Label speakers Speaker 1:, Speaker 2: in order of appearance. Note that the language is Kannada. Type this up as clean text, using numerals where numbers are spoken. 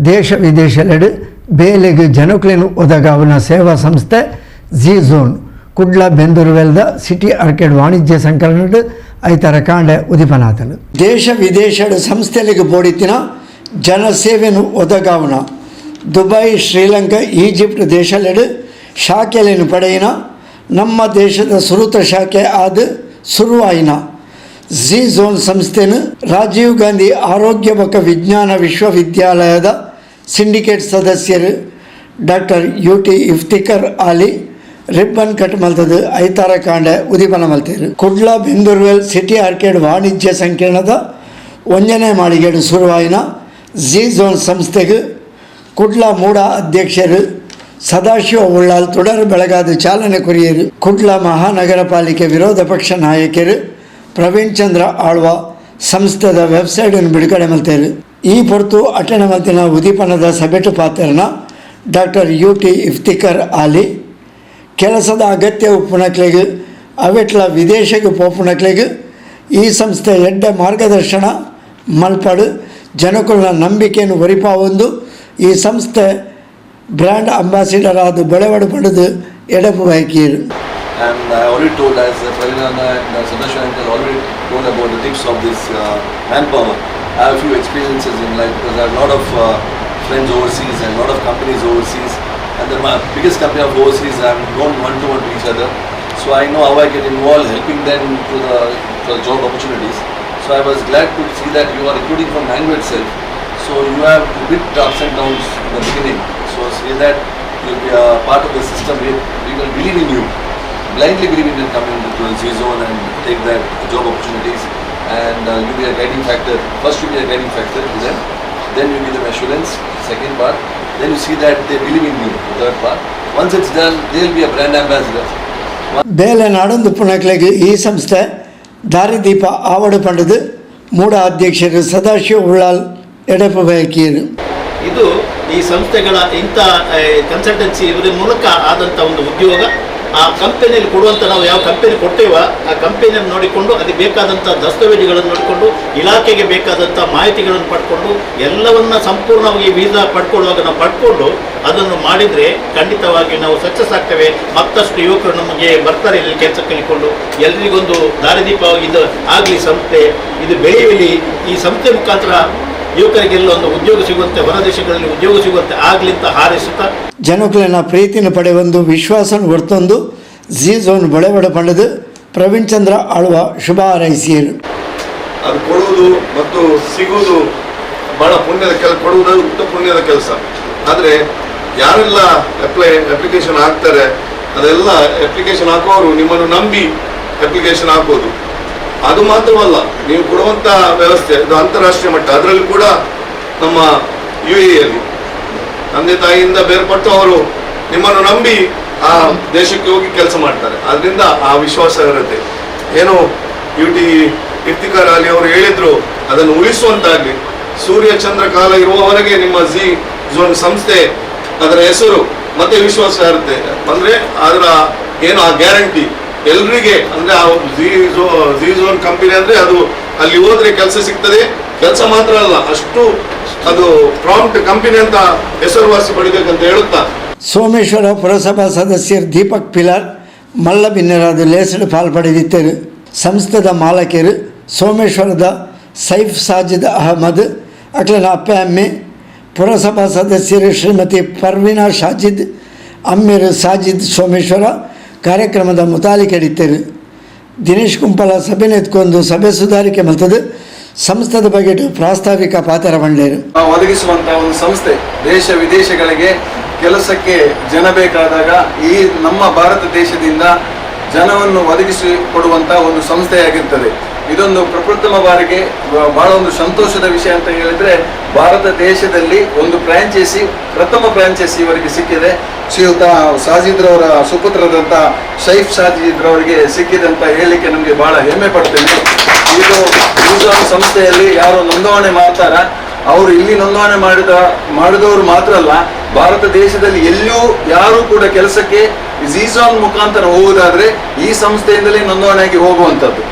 Speaker 1: ದೇಶ ವಿದೇಶಲೆಡು ಬೇಲೆಗೆ ಜನಕ್ಲೇನು ಒದಗಾವನ ಸೇವಾ ಸಂಸ್ಥೆ ಜಿ ಝೋನ್ ಕುಡ್ಲ ಬೆಂದೂರುವೆಲ್ದ ಸಿಟಿ ಆರ್ಕೇಡ್ ವಾಣಿಜ್ಯ ಸಂಕಲನಡು ಐತರ ಕಾಂಡೆ ಉದಿಪನಾಥನು ದೇಶ ವಿದೇಶಡು ಸಂಸ್ಥೆಗಳಿಗೆ ಬೋಡಿತಿನ ಜನಸೇವೆನು ಒದಗಾವನ ದುಬೈ ಶ್ರೀಲಂಕಾ ಈಜಿಪ್ಟ್ ದೇಶಲೆಡು ಶಾಖೆಲೇನು ಪಡೆಯಿನ ನಮ್ಮ ದೇಶದ ಸುರುತ ಶಾಖೆ ಆದ ಶುರುವಾಯಿನ ಜಿ ಝೋನ್ ಸಂಸ್ಥೆನು ರಾಜೀವ್ ಗಾಂಧಿ ಆರೋಗ್ಯ ಮತ್ತು ವಿಜ್ಞಾನ ವಿಶ್ವವಿದ್ಯಾಲಯದ ಸಿಂಡಿಕೇಟ್ ಸದಸ್ಯರು ಡಾಕ್ಟರ್ UT ಇಫ್ತಿಕರ್ ಆಲಿ ರಿಬ್ಬನ್ ಕಟ್ ಮಲ್ತದು ಐತಾರ ಕಾಂಡೆ ಉದಿಪನ ಮಲ್ತೇರು ಕುಡ್ಲ ಬೆಂದೂರುವೆಲ್ ಸಿಟಿ ಆರ್ಕೇಡ್ ವಾಣಿಜ್ಯ ಸಂಕೀರ್ಣದ 1ನೇ ಮಾಳಿಗೆಡು ಶುರುವಾಯಿನ ಜಿ ಝೋನ್ ಸಂಸ್ಥೆಗೆ ಕುಡ್ಲ ಮೂಡ ಅಧ್ಯಕ್ಷರು ಸದಾಶಿವ ಉಳ್ಳಾಲ್ തുടർ ಬೆಳಗಾದ ಚಾಲನೆ ಕೊರಿಯರು ಕುಡ್ಲ ಮಹಾನಗರ ಪಾಲಿಕೆ ವಿರೋಧ ಪಕ್ಷ ನಾಯಕರು ಪ್ರವೀಣ್ ಚಂದ್ರ ಆಳ್ವ ಸಂಸ್ಥೆದ ವೆಬ್ಸೈಟನ್ನು ಬಿಡುಗಡೆ ಮಲ್ತೇರು ಈ ಹೊರತು ಅಟೆಂಡ ಮಲ್ತಿನ ಉದೀಪನದ ಸಭೆಟು ಪಾತ್ರನ ಡಾಕ್ಟರ್ UT ಇಫ್ತಿಕರ್ ಆಲಿ ಕೆಲಸದ ಅಗತ್ಯ ಉಪ್ಪುನಕ್ಲೆಗೆ ಅವೆಟ್ಲ ವಿದೇಶಕ್ಕೆ ಪೋಪುನಕ್ಲೆಗೆ ಈ ಸಂಸ್ಥೆ ಎಡ್ಡ ಮಾರ್ಗದರ್ಶನ ಮಲ್ಪಡು ಜನಕುಲ ನಂಬಿಕೆಯನ್ನು ಒರಿಪಾವೊಂದು ಈ ಸಂಸ್ಥೆ ಬ್ರ್ಯಾಂಡ್ ಅಂಬಾಸಿಡರ್ ಆದ ಬೆಳವಡು ಪಡೆದು ಎಡಪು ಬಯಕಿಯರು.
Speaker 2: And I already told, as Pravinana and Sadashiv uncle already told about the tips of this manpower. I have a few experiences in life because I have a lot of friends overseas and a lot of companies overseas. And then my biggest company of overseas, I am known one-to-one to each other. So I know how I get involved helping them to the job opportunities. So I was glad to see that you are recruiting from Mango itself. So you have a bit ups and downs in the beginning. So say that you will be a part of the system. We will believe in you. Blindly believe in coming to the Z zone and take that job opportunities, and you be a guiding factor. First you be a guiding factor to them, then you give them assurance. Second part, then you see that they believe in you. The third part, once it's done, they will be a brand ambassador.
Speaker 1: ಬೇಲೆ ನಾಡೊಂದು ಪುಣಕ್ಲೆಗೆ ಈ ಸಂಸ್ಥೆ ದಾರಿದೀಪ ಆವಡು ಪಡೆದು ಮೂಡ ಅಧ್ಯಕ್ಷರು ಸದಾಶಿವ ಉಳ್ಳಾಲ್ ಎಡಪು ಬಯಕಿಯರು.
Speaker 3: ಇದು ಈ ಸಂಸ್ಥೆಗಳ ಇಂಥ ಕನ್ಸಲ್ಟೆನ್ಸಿ ಇವರ ಮೂಲಕ ಆದಂಥ ಒಂದು ಉದ್ಯೋಗ. ಆ ಕಂಪನಿಯಲ್ಲಿ ಕೊಡುವಂಥ ನಾವು ಯಾವ ಕಂಪನಿ ಕೊಟ್ಟೇವ ಆ ಕಂಪನಿಯನ್ನು ನೋಡಿಕೊಂಡು ಅದಕ್ಕೆ ಬೇಕಾದಂಥ ದಸ್ತಾವೇಜುಗಳನ್ನು ನೋಡಿಕೊಂಡು ಇಲಾಖೆಗೆ ಬೇಕಾದಂಥ ಮಾಹಿತಿಗಳನ್ನು ಪಡ್ಕೊಂಡು ಎಲ್ಲವನ್ನ ಸಂಪೂರ್ಣವಾಗಿ ವೀಸಾ ಪಡ್ಕೊಳ್ಳುವಾಗ ನಾವು ಪಡ್ಕೊಂಡು ಅದನ್ನು ಮಾಡಿದರೆ ಖಂಡಿತವಾಗಿ ನಾವು ಸಕ್ಸಸ್ ಆಗ್ತೇವೆ. ಮತ್ತಷ್ಟು ಯುವಕರು ನಮಗೆ ಬರ್ತಾರೆ ಇಲ್ಲಿ ಕೆಲಸ ಕಲಿಕೊಂಡು ಎಲ್ರಿಗೊಂದು ದಾರಿದೀಪವಾಗಿ ಇದು ಆಗಲಿ ಸಂಸ್ಥೆ, ಇದು ಬೆಳೆಯಲಿ. ಈ ಸಂಸ್ಥೆ ಮುಖಾಂತರ ಯುವಕರಿಗೆಲ್ಲ ಒಂದು ಉದ್ಯೋಗ ಸಿಗುವಂತೆ, ಹೊರ ದೇಶಗಳಲ್ಲಿ ಉದ್ಯೋಗ ಸಿಗುವಂತೆ ಆಗಲಿ ಅಂತ ಹಾರೈಸುತ್ತಾ
Speaker 1: ಜನಕುಲನ ಪ್ರೀತಿನ ಪಡೆಯೊಂದು ವಿಶ್ವಾಸನ ಹೊರತೊಂದು ಜಿ ಝೋನ್ ಬೆಳೆಬಡ ಪಡೆದು ಪ್ರವೀಣ್ ಚಂದ್ರ ಆಳ್ವ ಶುಭ ಹಾರೈಸಿಯರು.
Speaker 4: ಅದು ಕೊಡುವುದು ಮತ್ತು ಸಿಗುವುದು ಬಹಳ ಪುಣ್ಯದ ಕೆಲಸ, ಕೊಡುವುದು ಉತ್ತ ಪುಣ್ಯದ ಕೆಲಸ. ಆದರೆ ಯಾರೆಲ್ಲ ಅಪ್ಲಿಕೇಶನ್ ಹಾಕ್ತಾರೆ ಅದೆಲ್ಲ ಅಪ್ಲಿಕೇಶನ್ ಹಾಕುವವರು ನಿಮ್ಮನ್ನು ನಂಬಿ ಅಪ್ಲಿಕೇಶನ್ ಹಾಕೋದು. ಅದು ಮಾತ್ರವಲ್ಲ, ನೀವು ಕೊಡುವಂಥ ವ್ಯವಸ್ಥೆ ಇದು ಅಂತಾರಾಷ್ಟ್ರೀಯ ಮಟ್ಟ. ಅದರಲ್ಲಿ ಕೂಡ ನಮ್ಮ UAEಯಲ್ಲಿ ತಂದೆ ತಾಯಿಯಿಂದ ಬೇರ್ಪಟ್ಟು ಅವರು ನಿಮ್ಮನ್ನು ನಂಬಿ ಆ ದೇಶಕ್ಕೆ ಹೋಗಿ ಕೆಲಸ ಮಾಡ್ತಾರೆ. ಅದರಿಂದ ಆ ವಿಶ್ವಾಸ ಇರುತ್ತೆ. ಏನು UT ಇಫ್ತಿಕರ್ ಆಲಿ ಅವರು ಹೇಳಿದ್ರು ಅದನ್ನು ಉಳಿಸುವಂತಾಗಲಿ. ಸೂರ್ಯ ಚಂದ್ರ ಕಾಲ ಇರುವವರೆಗೆ ನಿಮ್ಮ ಜಿ ಝೋನ್ ಸಂಸ್ಥೆ ಅದರ ಹೆಸರು ಮತ್ತೆ ವಿಶ್ವಾಸ ಇರುತ್ತೆ. ಅಂದರೆ ಅದರ ಏನು ಆ ಗ್ಯಾರಂಟಿ ಎಲ್ರಿಗೆ, ಅಂದರೆ ಆ ಜಿ ಝೋನ್ ಕಂಪನಿ ಅಂದರೆ ಅದು ಅಲ್ಲಿ ಹೋದ್ರೆ ಕೆಲಸ ಸಿಗ್ತದೆ. ಕೆಲಸ ಮಾತ್ರ ಅಲ್ಲ, ಅಷ್ಟು ಅದು ಪ್ರಾಂಪ್ಟ್ ಕಂಪನಿ ಅಂತ ಹೆಸರುವಾಸಿ ಪಡಿಬೇಕಂತ ಹೇಳುತ್ತಾ
Speaker 1: ಸೋಮೇಶ್ವರ ಪುರಸಭಾ ಸದಸ್ಯರು ದೀಪಕ್ ಪಿಲಾರ್ ಮಲ್ಲ ಬಿನ್ನರಾದ ಲೇಸಡು ಪಾಲ್ಪಡೆದಿದ್ದರು. ಸಂಸ್ಥೆದ ಮಾಲಕರು ಸೋಮೇಶ್ವರದ ಸೈಫ್ ಸಾಜಿದ್ ಅಹಮದ್ ಅಕ್ಲನ ಅಪ್ಪೆ ಅಮ್ಮೆ, ಪುರಸಭಾ ಸದಸ್ಯರು ಶ್ರೀಮತಿ ಪರ್ವಿನಾ ಶಾಜಿದ್ ಅಮ್ಮೆರು ಸಾಜಿದ್ ಸೋಮೇಶ್ವರ ಕಾರ್ಯಕ್ರಮದ ಮುತಾಲಿಕೆಡಿದ್ದರು. ದಿನೇಶ್ ಕುಂಪಲ ಸಭೆನ ಎತ್ಕೊಂಡು ಸಭೆ ಸುಧಾರಿಕೆ ಮಲ್ತದು ಸಂಸ್ಥೆದ ಬಗ್ಗೆ ಪ್ರಾಸ್ತಾವಿಕ ಪಾತ್ರ ಬಂಡೇರು.
Speaker 5: ಒದಗಿಸುವಂತಹ ಒಂದು ಸಂಸ್ಥೆ ದೇಶ ವಿದೇಶಗಳಿಗೆ ಕೆಲಸಕ್ಕೆ ಜನ ಬೇಕಾದಾಗ ಈ ನಮ್ಮ ಭಾರತ ದೇಶದಿಂದ ಜನವನ್ನು ಒದಗಿಸಿ ಕೊಡುವಂಥ ಒಂದು ಸಂಸ್ಥೆಯಾಗಿರ್ತದೆ. ಇದೊಂದು ಪ್ರಪ್ರಥಮ ಬಾರಿಗೆ ಬಹಳ ಒಂದು ಸಂತೋಷದ ವಿಷಯ ಅಂತ ಹೇಳಿದ್ರೆ, ಭಾರತ ದೇಶದಲ್ಲಿ ಒಂದು ಫ್ರಾಂಚೈಸಿ, ಪ್ರಥಮ ಫ್ರಾಂಚೈಸಿ ಇವರಿಗೆ ಸಿಕ್ಕಿದೆ. ಶ್ರೀಯುತ ಸಾಜಿದ್ರವರ ಸುಪುತ್ರರಂಥ ಸೈಫ್ ಸಾಜಿದ್ರವರಿಗೆ ಸಿಕ್ಕಿದೆ ಅಂತ ಹೇಳಲಿಕ್ಕೆ ನಮಗೆ ಬಹಳ ಹೆಮ್ಮೆ ಪಡ್ತೇನೆ. ಇದು ಸಂಸ್ಥೆಯಲ್ಲಿ ಯಾರು ನೋಂದಣಿ ಮಾಡ್ತಾರ ಅವರು ಇಲ್ಲಿ ನೋಂದಣಿ ಮಾಡಿದವರು ಮಾತ್ರ ಅಲ್ಲ, ಭಾರತ ದೇಶದಲ್ಲಿ ಎಲ್ಲೂ ಯಾರು ಕೂಡ ಕೆಲಸಕ್ಕೆ ಜಿ ಝೋನ್ ಮುಖಾಂತರ ಹೋಗುವುದಾದ್ರೆ ಈ ಸಂಸ್ಥೆಯಿಂದಲೇ ನೋಂದಣಿಯಾಗಿ ಹೋಗುವಂಥದ್ದು.